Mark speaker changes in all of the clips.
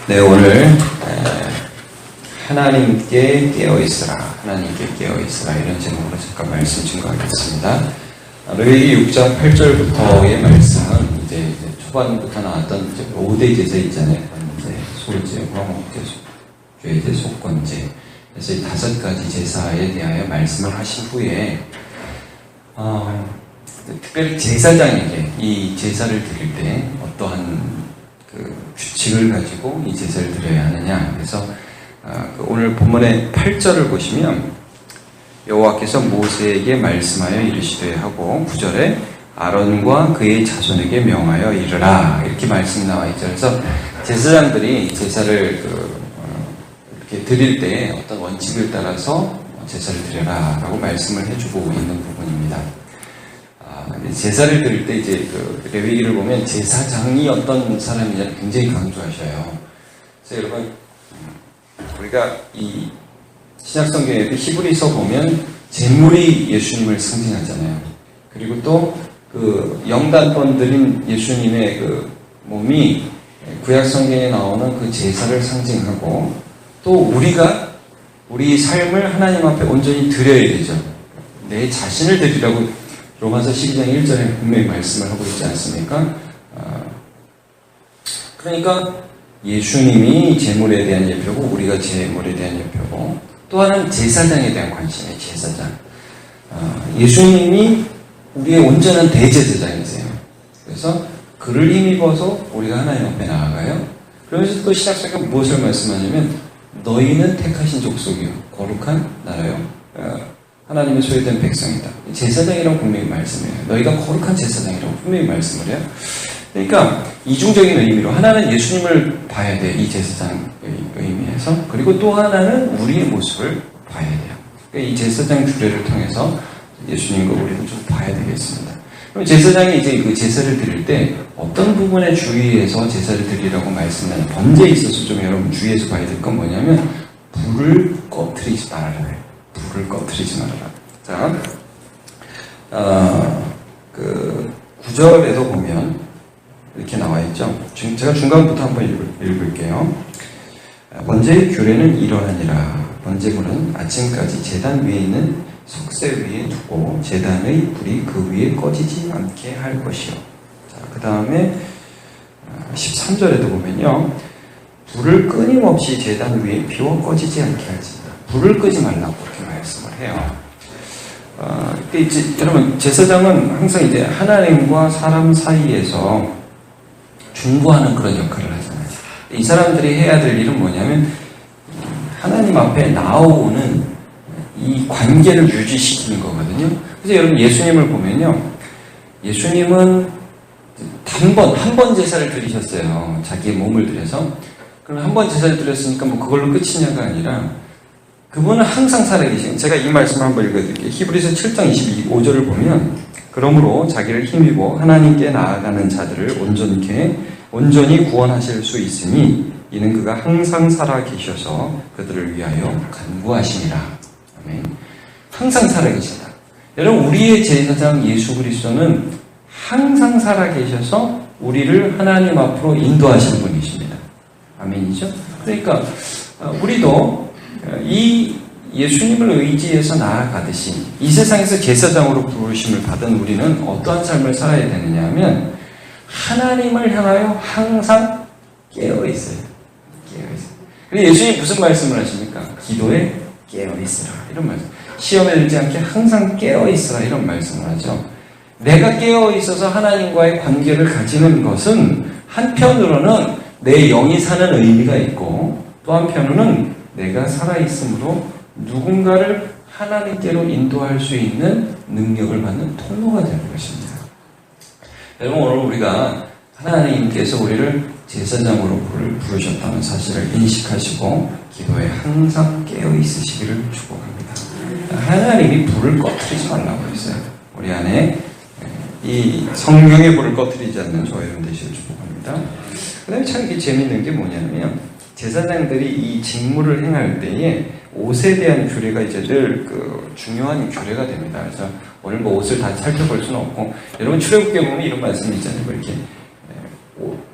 Speaker 1: 네, 오늘 하나님께 깨어있으라, 하나님께 깨어있으라 이런 제목으로 잠깐 말씀 증거하겠습니다. 레위기 6장 8절부터의 말씀은 이제 초반부터 나왔던 이제 5대 제사 있잖아요. 번제, 솔제, 화목제, 죄제, 속건제. 그래서 이 5가지 제사에 대하여 말씀을 하신 후에 특별히 제사장에게 이 제사를 드릴 때 어떠한 그 규칙을 가지고 이 제사를 드려야 하느냐. 그래서 오늘 본문의 8절을 보시면 여호와께서 모세에게 말씀하여 이르시되 하고 9절에 아론과 그의 자손에게 명하여 이르라 이렇게 말씀이 나와 있죠. 그래서 제사장들이 제사를 이렇게 드릴 때 어떤 원칙을 따라서 제사를 드려라 라고 말씀을 해주고 있는 부분입니다. 제사를 드릴 때 이제 레위기를 보면 제사장이 어떤 사람이냐를 굉장히 강조하셔요. 그래서 여러분 우리가 이 신약성경에 히브리서 보면 제물이 예수님을 상징하잖아요. 그리고 또 그 영단번 드린 예수님의 그 몸이 구약성경에 나오는 그 제사를 상징하고 또 우리가 우리 삶을 하나님 앞에 온전히 드려야 되죠. 내 자신을 드리라고 로마서 12장 1절에 분명히 말씀을 하고 있지 않습니까? 그러니까 예수님이 제물에 대한 예표고 우리가 제물에 대한 예표고 또 하나는 제사장에 대한 관심이에요. 제사장. 예수님이 우리의 온전한 대제사장이세요. 그래서 그를 힘입어서 우리가 하나님 앞에 나아가요. 그러면서 또 신약성경 무엇을 말씀하냐면 너희는 택하신 족속이요 거룩한 나라요 하나님의 소유된 백성이다. 제사장이라고 분명히 말씀해요. 너희가 거룩한 제사장이라고 분명히 말씀을 해요. 그러니까 이중적인 의미로 하나는 예수님을 봐야 돼요. 이 제사장의 의미에서. 그리고 또 하나는 우리의 모습을 봐야 돼요. 그러니까 이 제사장 규례를 통해서 예수님과 우리를 좀 봐야 되겠습니다. 그럼 제사장이 이제 그 제사를 드릴 때 어떤 부분에 주의해서 제사를 드리라고 말씀하는 번제에 있어서 좀 여러분 주의해서 봐야 될 건 뭐냐면 불을 꺼트리지 말아라. 불을 꺼트리지 말아라. 자, 그 9절에도 보면 이렇게 나와 있죠. 제가 중간부터 한번 읽을게요. 번제의 규례는 이러하니라. 번제물은 아침까지 제단 위에 있는 석쇠 위에 두고 제단의 불이 그 위에 꺼지지 않게 할 것이요. 자, 그 다음에 13절에도 보면요. 불을 끊임없이 제단 위에 피워 꺼지지 않게 할지니라. 불을 끄지 말라고 그렇게 말씀을 해요. 이제 여러분 제사장은 항상 이제 하나님과 사람 사이에서 중보하는 그런 역할을 하잖아요. 이 사람들이 해야 될 일은 뭐냐면 하나님 앞에 나오는 이 관계를 유지시키는 거거든요. 그래서 여러분 예수님을 보면요. 예수님은 한 번 제사를 드리셨어요. 자기의 몸을 들여서. 그럼 한 번 제사를 드렸으니까 뭐 그걸로 끝이냐가 아니라 그분은 항상 살아계신. 제가 이 말씀을 한번 읽어드릴게요. 히브리서 7장 25절을 보면 그러므로 자기를 힘입어 하나님께 나아가는 자들을 온전히 구원하실 수 있으니 이는 그가 항상 살아계셔서 그들을 위하여 간구하시니라. 아멘. 항상 살아계신다. 여러분 우리의 제사장 예수 그리스도는 항상 살아계셔서 우리를 하나님 앞으로 인도하시는 분이십니다. 아멘이죠? 그러니까 우리도 이 예수님을 의지해서 나아가듯이 이 세상에서 제사장으로 부르심을 받은 우리는 어떠한 삶을 살아야 되느냐 하면 하나님을 향하여 항상 깨어있어요. 깨어있어요. 그래서 예수님이 무슨 말씀을 하십니까? 기도에 깨어있으라 이런 말씀. 시험에 들지 않게 항상 깨어있으라 이런 말씀을 하죠. 내가 깨어있어서 하나님과의 관계를 가지는 것은 한편으로는 내 영이 사는 의미가 있고 또 한편으로는 내가 살아있으므로 누군가를 하나님께로 인도할 수 있는 능력을 받는 통로가 되는 것입니다. 여러분 오늘 우리가 하나님께서 우리를 제사장으로 부르셨다는 사실을 인식하시고 기도에 항상 깨어있으시기를 축복합니다. 하나님이 불을 꺼트리지 말라고 했어요. 우리 안에 이 성령의 불을 꺼트리지 않는 저와 여러분 되시길 축복합니다. 그 다음에 참 이게 재밌는 게 뭐냐면 제사장들이 이 직무를 행할 때에 옷에 대한 규례가 이제 늘 중요한 규례가 됩니다. 그래서 오늘 뭐 옷을 다 살펴볼 수는 없고 여러분 출애굽기에 보면 이런 말씀이 있잖아요. 뭐 이렇게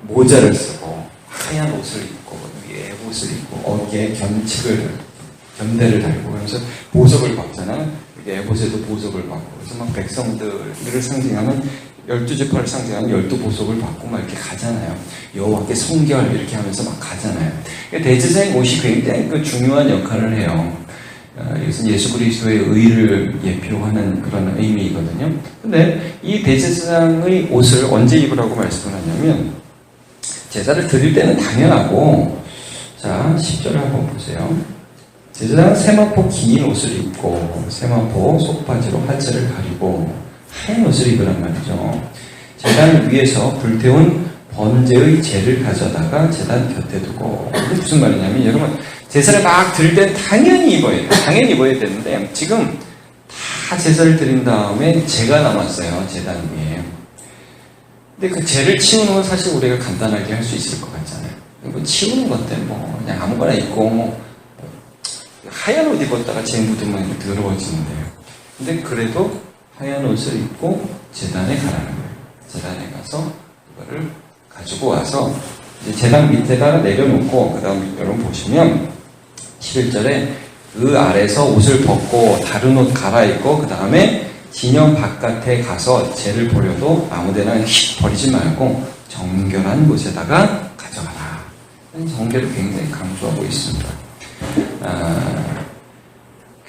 Speaker 1: 모자를 쓰고 하얀 옷을 입고 옷을 입고 어깨에 견대를 달고 그러면서 보석을 받잖아. 에봇에도 보석을 받고 그래서 막 백성들을 상징하는 12지파를 상징하는 12보석을 받고 막 이렇게 가잖아요. 여호와께 성결 이렇게 하면서 막 가잖아요. 대제사장의 옷이 굉장히 중요한 역할을 해요. 이것은 예수 그리스도의 의를 예표하는 그런 의미이거든요. 근데 이 대제사장의 옷을 언제 입으라고 말씀을 하냐면 제사를 드릴 때는 당연하고, 자 10절을 한번 보세요. 제사장은 세마포 긴 옷을 입고 세마포 속바지로 하체를 가리고 하얀 옷을 입으란 말이죠. 제단 위에서 불태운 번제의 재를 가져다가 제단 곁에 두고. 이게 무슨 말이냐면 여러분 제사를 막 드릴 땐 당연히 입어야 돼요. 당연히 입어야 되는데 지금 다 제사를 드린 다음에 재가 남았어요. 제단 위에. 근데 그 재를 치우는 건 사실 우리가 간단하게 할 수 있을 것 같잖아요. 뭐 치우는 건데 뭐 그냥 아무거나 입고 뭐 하얀 옷 입었다가 재 묻으면 더러워지는데요. 근데 그래도 하얀 옷을 입고 제단에 가라는 거예요. 제단에 가서 이거를 가지고 와서 이제 제단 밑에다가 내려놓고, 그 다음 여러분 보시면 11절에 그 아래서 옷을 벗고 다른 옷 갈아입고 그 다음에 진영 바깥에 가서 재를 버려도 아무데나 휙 버리지 말고 정결한 곳에다가 가져가라. 정결을 굉장히 강조하고 있습니다.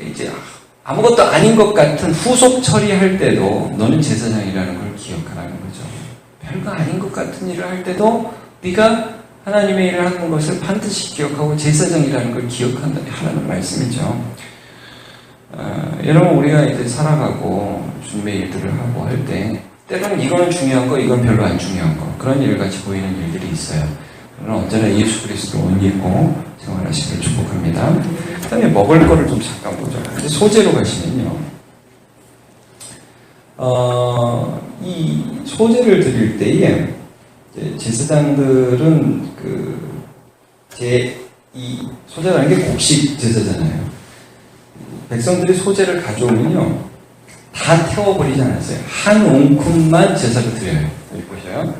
Speaker 1: 이제 아무것도 아닌 것 같은 후속 처리할 때도 너는 제사장이라는 걸 기억하라는 거죠. 별거 아닌 것 같은 일을 할 때도 네가 하나님의 일을 하는 것을 반드시 기억하고 제사장이라는 걸 기억하라는 말씀이죠. 여러분 우리가 이제 살아가고 주님의 일들을 하고 할 때 때로는 이거는 중요한 거, 이건 별로 안 중요한 거, 그런 일같이 보이는 일들이 있어요. 그러나 언제나 예수 그리스도 옷 입고 생활하시길 축복합니다. 그 다음에 먹을 거를 좀 잠깐 보죠. 소재로 가시면요. 이 소재를 드릴 때에 제사장들은 이 소재라는 게 곡식 제사잖아요. 백성들이 소재를 가져오면요, 다 태워버리지 않았어요. 한 웅큼만 제사로 드려요. 여기 보셔요.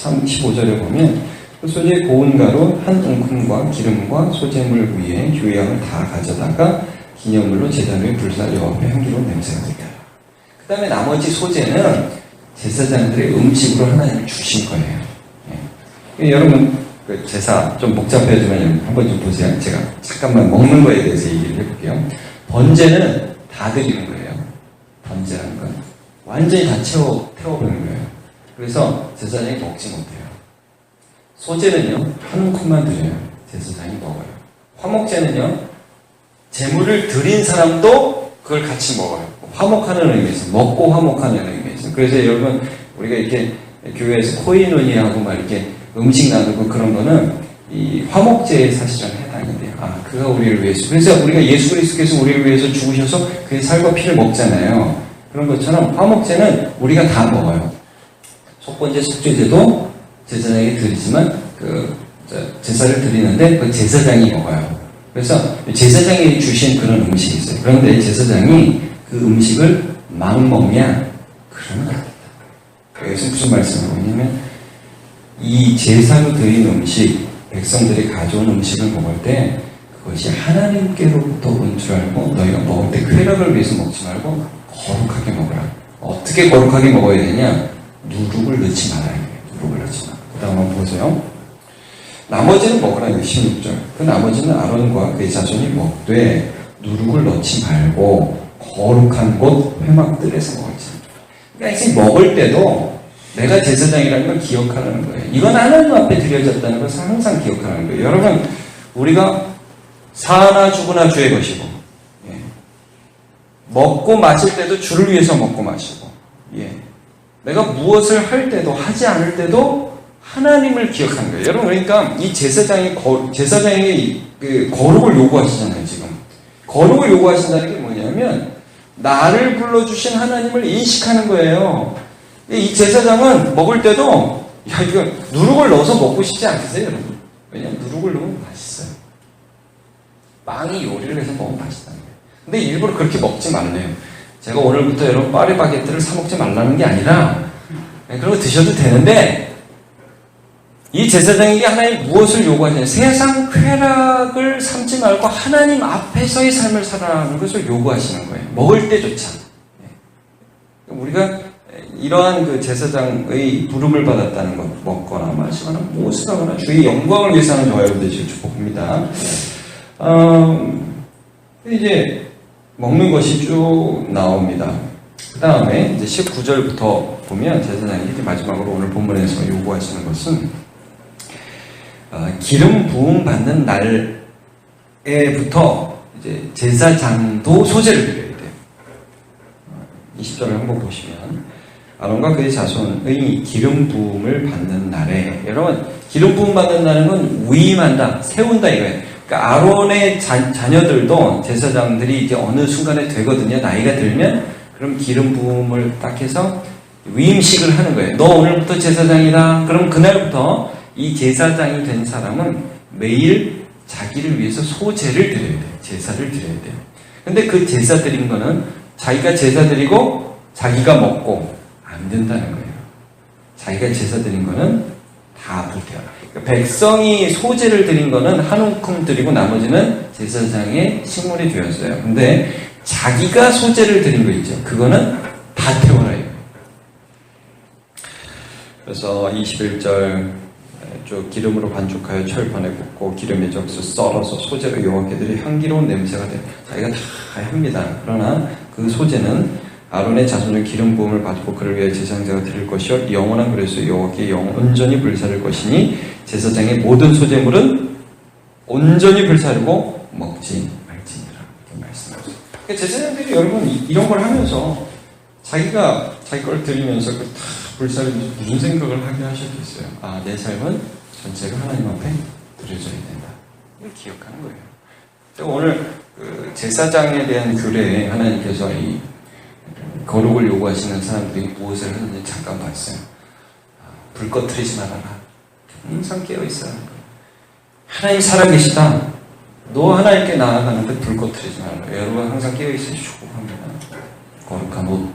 Speaker 1: 15절에 보면 그 소재 고운 가루 한 웅큼과 기름과 소재물 위에 교양을 다 가져다가 기념물로 제단 위에 불살 여호와 향기로운 냄새가 되게 하라. 그 다음에 나머지 소재는 제사장들의 음식으로 하나님이 주신 거예요. 예. 여러분 그 제사 좀 복잡해지만 한번 좀 보세요. 제가 잠깐만 먹는 거에 대해서 얘기를 해볼게요. 번제는 다 드리는 거예요. 번제라는 건 완전히 다 태워버리는 거예요. 그래서 제사장이 먹지 못해요. 소재는요, 한 움큼만 드려요. 제사장이 먹어요. 화목제는요, 제물을 드린 사람도 그걸 같이 먹어요. 화목하는 의미에서, 먹고 화목하는 의미에서. 그래서 여러분, 우리가 이렇게 교회에서 코인원이하고 막 이렇게 음식 나누고 그런 거는 이 화목제에 사실은 해당이 돼요. 아, 그가 우리를 위해서. 그래서 우리가 예수 그리스도께서 우리를 위해서 죽으셔서 그의 살과 피를 먹잖아요. 그런 것처럼 화목제는 우리가 다 먹어요. 속번제, 속죄제도 제사장에게 드리지만 제사를 드리는데 그 제사장이 먹어요. 그래서 제사장이 주신 그런 음식이 있어요. 그런데 제사장이 그 음식을 막 먹냐? 그러면 안 된다. 여기서 무슨 말씀을 하냐면 이 제사로 드린 음식, 백성들이 가져온 음식을 먹을 때 그것이 하나님께로부터 온 줄 알고 너희가 먹을 때 쾌락을 위해서 먹지 말고 거룩하게 먹으라. 어떻게 거룩하게 먹어야 되냐? 누룩을 넣지 말아야 돼요. 누룩을 넣지 말아요. 그 다음 한번 보세요. 나머지는 먹으라. 16절. 그 나머지는 아론과 그의 자손이 먹되 누룩을 넣지 말고 거룩한 곳 회막들에서 먹을지. 그러니까 이제 먹을 때도 내가 제사장이라는 걸 기억하라는 거예요. 이건 하나님 앞에 드려졌다는 것을 항상 기억하라는 거예요. 여러분, 우리가 사나 죽으나 주의 것이고, 예. 먹고 마실 때도 주를 위해서 먹고 마시고, 예. 내가 무엇을 할 때도 하지 않을 때도 하나님을 기억하는 거예요. 여러분, 그러니까 이 제사장에게 그 거룩을 요구하시잖아요. 지금 거룩을 요구하신다는 게 뭐냐면 나를 불러주신 하나님을 인식하는 거예요. 이 제사장은 먹을 때도 야 이거 누룩을 넣어서 먹고 싶지 않으세요, 여러분? 왜냐하면 누룩을 넣으면 맛있어요. 빵이 요리를 해서 먹으면 맛있다는 거예요. 근데 일부러 그렇게 먹지 말래요. 제가 오늘부터 여러분 파리바게뜨를 사 먹지 말라는 게 아니라 그런 거 드셔도 되는데 이 제사장에게 하나님 무엇을 요구하시냐? 세상 쾌락을 삼지 말고 하나님 앞에서의 삶을 살아가는 것을 요구하시는 거예요. 먹을 때조차. 우리가 이러한 그 제사장의 부름을 받았다는 것, 먹거나 마시거나 무엇을 하거나 주의 영광을 위해서 하는 저와 여러분 되시길 축복합니다. 이제 먹는 것이 쭉 나옵니다. 그 다음에 이제 19절부터 보면 제사장이 이렇게 마지막으로 오늘 본문에서 요구하시는 것은 기름 부음 받는 날에부터 이제 제사장도 소제를 드려야 돼요. 20절을 한번 보시면 아론과 그의 자손의 기름 부음을 받는 날에, 여러분 기름 부음 받는 날은 건 위임한다, 세운다 이거예요. 그러니까 아론의 자녀들도 제사장들이 이제 어느 순간에 되거든요. 나이가 들면 그럼 기름 부음을 딱 해서 위임식을 하는 거예요. 너 오늘부터 제사장이다. 그럼 그날부터 이 제사장이 된 사람은 매일 자기를 위해서 소제를 드려야 돼요. 제사를 드려야 돼요. 근데 그 제사 드린 거는 자기가 제사 드리고 자기가 먹고 안 된다는 거예요. 자기가 제사 드린 거는 다 불태워. 그러니까 백성이 소제를 드린 거는 한 움큼 드리고 나머지는 제사장의 식물이 되었어요. 근데 자기가 소제를 드린 거 있죠. 그거는 다 태워라. 그래서 21절 쭉 기름으로 반죽하여 철판에 굽고 기름에 적셔 썰어서 소제로 여호와께 드려 향기로운 냄새가 돼요. 자기가 다 합니다. 그러나 그 소제는 아론의 자손을 기름 부음을 받고 그를 위해 제사장자가 드릴 것이요 영원한 그릇으로 여호와께 온전히 불사를 것이니 제사장의 모든 소제물은 온전히 불사르고 먹지 말지니라. 이렇게 말씀하셨어요. 그러니까 제사장들이 여러분 이런 걸 하면서 자기가 자기 걸 드리면서 다 불사르면서 무슨 생각을 하게 하셨겠어요? 아, 내 삶은 전체가 하나님 앞에 드려져야 된다. 이걸 기억하는 거예요. 제가 오늘 그 제사장에 대한 규례에 하나님께서 이 거룩을 요구하시는 사람들이 무엇을 하는지 잠깐 봤어요. 불 꺼트리지 말아라. 항상 깨어있어야 하는 거예요. 하나님 살아계시다. 너 하나님께 나아가는데 불 꺼트리지 말아라. 여러분 항상 깨어있으시 축복합니다. 거룩한 옷.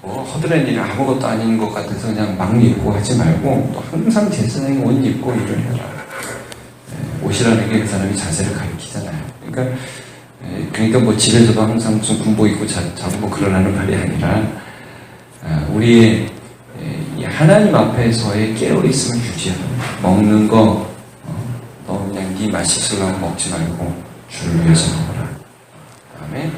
Speaker 1: 허드렛 일이 아무것도 아닌 것 같아서 그냥 막 입고 하지 말고 또 항상 제사장이 옷 입고 일을 해라. 옷이라는 게 그 사람이 자세를 가리키잖아요. 그러니까 뭐 집에서도 항상 무슨 군복 입고 자고 뭐 그러라는 말이 아니라 우리의 하나님 앞에서의 깨어있음을 유지하는 먹는 거 너 그냥 네 맛있으려고 먹지 말고 주를 위해서 먹어라. 그 다음에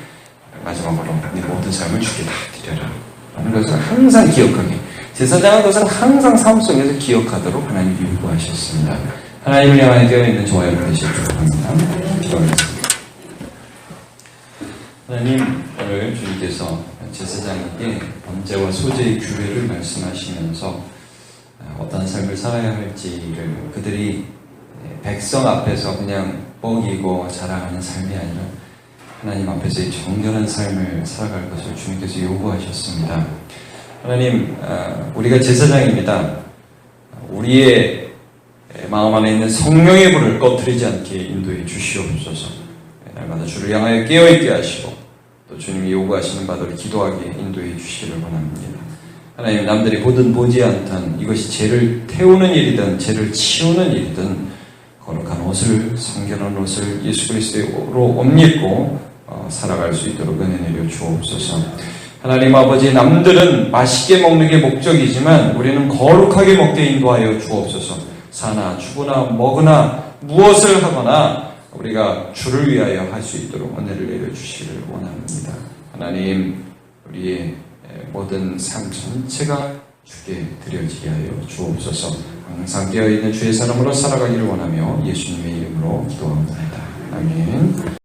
Speaker 1: 마지막으로 네 모든 삶을 주께 다 드려라 하는 것을 항상 기억하게, 제사장은 그것을 항상 삶 속에서 기억하도록 하나님이 요구하셨습니다. 하나님을 향하여 되어있는 저와 여러분 되시길 축복합니다. 기도하겠습니다. 하나님, 오늘 주님께서 제사장에게 번제와 소제의 규례를 말씀하시면서 어떤 삶을 살아야 할지를, 그들이 백성 앞에서 그냥 뻐기고 자랑하는 삶이 아니라 하나님 앞에서의 정결한 삶을 살아갈 것을 주님께서 요구하셨습니다. 하나님, 우리가 제사장입니다. 우리의 마음 안에 있는 성령의 불을 꺼뜨리지 않게 인도해 주시옵소서. 날마다 주를 향하여 깨어있게 하시고 또 주님이 요구하시는 바대로 기도하게 인도해 주시기를 원합니다. 하나님, 남들이 보든 보지 않던 이것이 죄를 태우는 일이든 죄를 치우는 일이든 거룩한 옷을, 성결한 옷을 예수 그리스도로 옷 입고 살아갈 수 있도록 은혜 내려 주옵소서. 하나님 아버지, 남들은 맛있게 먹는 게 목적이지만 우리는 거룩하게 먹게 인도하여 주옵소서. 사나 죽으나 먹으나 무엇을 하거나 우리가 주를 위하여 할 수 있도록 은혜를 내려 주시기를 원합니다. 하나님, 우리의 모든 삶 전체가 주께 드려지게 하여 주옵소서. 항상 깨어있는 주의 사람으로 살아가기를 원하며 예수님의 이름으로 기도합니다. 아멘.